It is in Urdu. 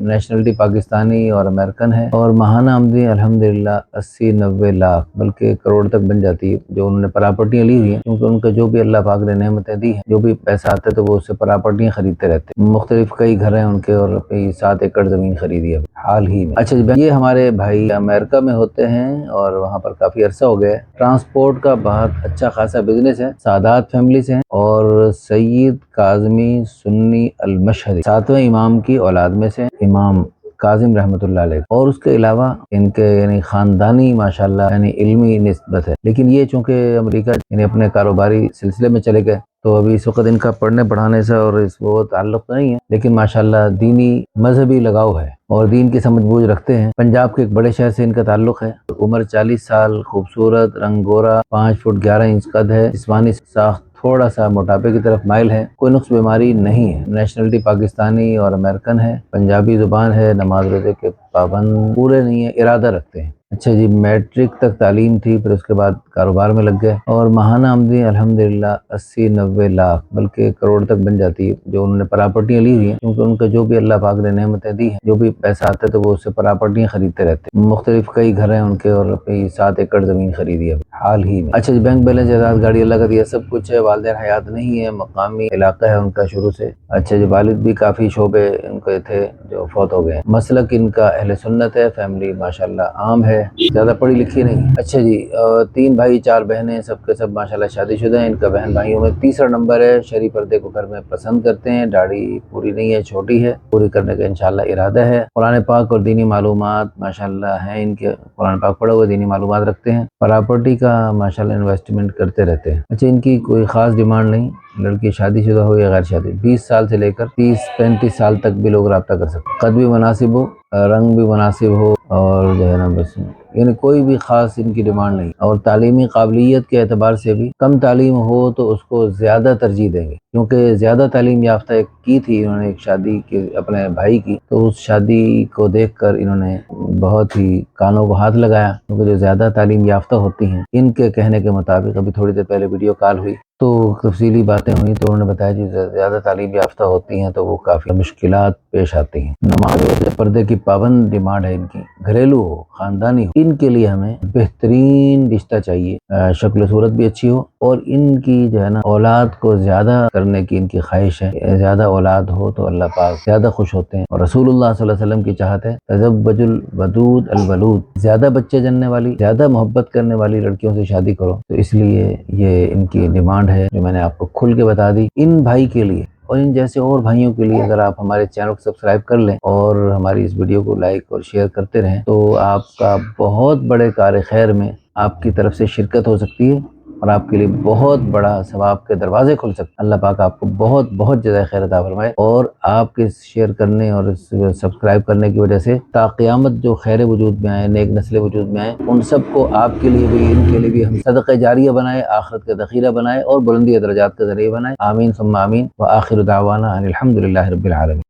نیشنلٹی پاکستانی اور امریکن ہے، اور ماہانہ آمدنی الحمدللہ 80-90 لاکھ بلکہ کروڑ تک بن جاتی ہے جو انہوں نے پراپرٹیاں لی ہوئی ہیں، کیونکہ ان کا جو بھی اللہ پاک نے نعمتیں دی ہیں، جو بھی پیسہ آتا ہے تو وہ اس سے پراپرٹیاں خریدتے رہتے ہیں۔ مختلف کئی گھر ہیں ان کے، اور 7 ایکڑ زمین خریدی ہے حال ہی میں۔ اچھا جی، یہ ہمارے بھائی امریکہ میں ہوتے ہیں اور وہاں پر کافی عرصہ ہو گیا ہے۔ ٹرانسپورٹ کا بہت اچھا خاصا بزنس ہے، سادات فیملی سے ہیں، اور سید کاظمی سنی المشہدی 7ویں امام کی اولاد میں سے امام کاظم رحمۃ اللہ علیہ، اور اس کے علاوہ ان کے یعنی خاندانی ماشاءاللہ یعنی علمی نسبت ہے، لیکن یہ چونکہ امریکہ یعنی اپنے کاروباری سلسلے میں چلے گئے تو ابھی اس وقت ان کا پڑھنے پڑھانے سے اور اس وہ تعلق تو نہیں ہے، لیکن ماشاءاللہ دینی مذہبی لگاؤ ہے اور دین کی سمجھ بوجھ رکھتے ہیں۔ پنجاب کے ایک بڑے شہر سے ان کا تعلق ہے۔ عمر 40 سال، خوبصورت، رنگ گورا، 5 فٹ 11 انچ قد ہے، جسمانی ساخت تھوڑا سا موٹاپے کی طرف مائل ہے، کوئی نقص بیماری نہیں ہے۔ نیشنلٹی پاکستانی اور امریکن ہے، پنجابی زبان ہے، نماز روزے کے پابند پورے نہیں ہے، ارادہ رکھتے ہیں۔ اچھا جی، میٹرک تک تعلیم تھی، پھر اس کے بعد کاروبار میں لگ گئے، اور ماہانہ آمدنی الحمدللہ 80-90 لاکھ بلکہ کروڑ تک بن جاتی ہے جو انہوں نے پراپرٹیاں لی ہوئی ہیں، کیونکہ ان کا جو بھی اللہ پاک نے نعمتیں دی ہیں، جو بھی پیسہ آتا ہے تو وہ اس سے پراپرٹیاں خریدتے رہتے ہیں۔ مختلف کئی گھر ہیں ان کے، اور 7 ایکڑ زمین خریدی ہے حال ہی میں۔ اچھا جی، بینک بیلنس، جائیداد، گاڑی اللہ کا دیا سب کچھ ہے۔ والدین حیات نہیں ہے، مقامی علاقہ ہے ان کا شروع سے۔ اچھا جی، والد بھی کافی شعبے ان کے تھے جو فوت ہو گئے۔ مسلک ان کا اہل سنت ہے، فیملی ماشاءاللہ عام ہے، زیادہ پڑھی لکھی نہیں۔ اچھا جی، 3 بھائی 4 بہنیں، سب کے سب ماشاءاللہ شادی شدہ ہیں۔ ان کا بہن بھائیوں میں تیسرا نمبر ہے۔ شرعی پردے کو گھر میں پسند کرتے ہیں، داڑھی پوری نہیں ہے، چھوٹی ہے، پوری کرنے کا انشاءاللہ ارادہ ہے۔ قرآن پاک اور دینی معلومات ماشاءاللہ ہیں ان کے، قرآن پاک پڑھے ہوئے، دینی معلومات رکھتے ہیں، پراپرٹی کا ماشاءاللہ انویسٹمنٹ کرتے رہتے ہیں۔ اچھا، ان کی کوئی خاص ڈیمانڈ نہیں، لڑکی شادی شدہ ہو یا غیر شادی، 20 سال سے لے کر 30-35 سال تک بھی لوگ رابطہ کر سکتے ہیں۔ قد بھی مناسب ہو، رنگ بھی مناسب ہو، اور جو ہے نا بس یعنی کوئی بھی خاص ان کی ڈیمانڈ نہیں، اور تعلیمی قابلیت کے اعتبار سے بھی کم تعلیم ہو تو اس کو زیادہ ترجیح دیں گے، کیونکہ زیادہ تعلیم یافتہ ایک کی تھی انہوں نے، ایک شادی کے اپنے بھائی کی، تو اس شادی کو دیکھ کر انہوں نے بہت ہی کانوں کو ہاتھ لگایا، کیونکہ جو زیادہ تعلیم یافتہ ہوتی ہیں ان کے کہنے کے مطابق، ابھی تھوڑی دیر پہلے ویڈیو کال ہوئی تو تفصیلی باتیں ہوئیں تو انہوں نے بتایا کہ زیادہ تعلیم یافتہ ہوتی ہیں تو وہ کافی مشکلات پیش آتی ہیں۔ نماز روزے پردے کی پابند ڈیمانڈ ہے ان کی، گھریلو ہو، خاندانی ہو، ان کے لیے ہمیں بہترین رشتہ چاہیے، شکل و صورت بھی اچھی ہو، اور ان کی جو ہے نا اولاد کو زیادہ کرنے کی ان کی خواہش ہے، زیادہ اولاد ہو تو اللہ پاک زیادہ خوش ہوتے ہیں، اور رسول اللہ صلی اللہ علیہ وسلم کی چاہت ہے تزوج الودود الولود، زیادہ بچے جننے والی، زیادہ محبت کرنے والی لڑکیوں سے شادی کرو، تو اس لیے یہ ان کی ڈیمانڈ ہے جو میں نے آپ کو کھل کے بتا دی۔ ان بھائی کے لیے اور ان جیسے اور بھائیوں کے لیے اگر آپ ہمارے چینل کو سبسکرائب کر لیں اور ہماری اس ویڈیو کو لائک اور شیئر کرتے رہیں تو آپ کا بہت بڑے کار خیر میں آپ کی طرف سے شرکت ہو سکتی ہے، اور آپ کے لیے بہت بڑا ثواب کے دروازے کھل سکتے ہیں۔ اللہ پاک آپ کو بہت بہت جزائے خیر عطا فرمائے، اور آپ کے شیئر کرنے اور سبسکرائب کرنے کی وجہ سے تا قیامت جو خیر وجود میں آئے، نیک نسل وجود میں آئے، ان سب کو آپ کے لیے بھی ان کے لیے بھی ہم صدقہ جاریہ بنائے، آخرت کا ذخیرہ بنائے، اور بلندی درجات کا ذریعہ بنائے۔ آمین ثم آمین، وآخر دعوانا ان الحمدللہ رب العالمین۔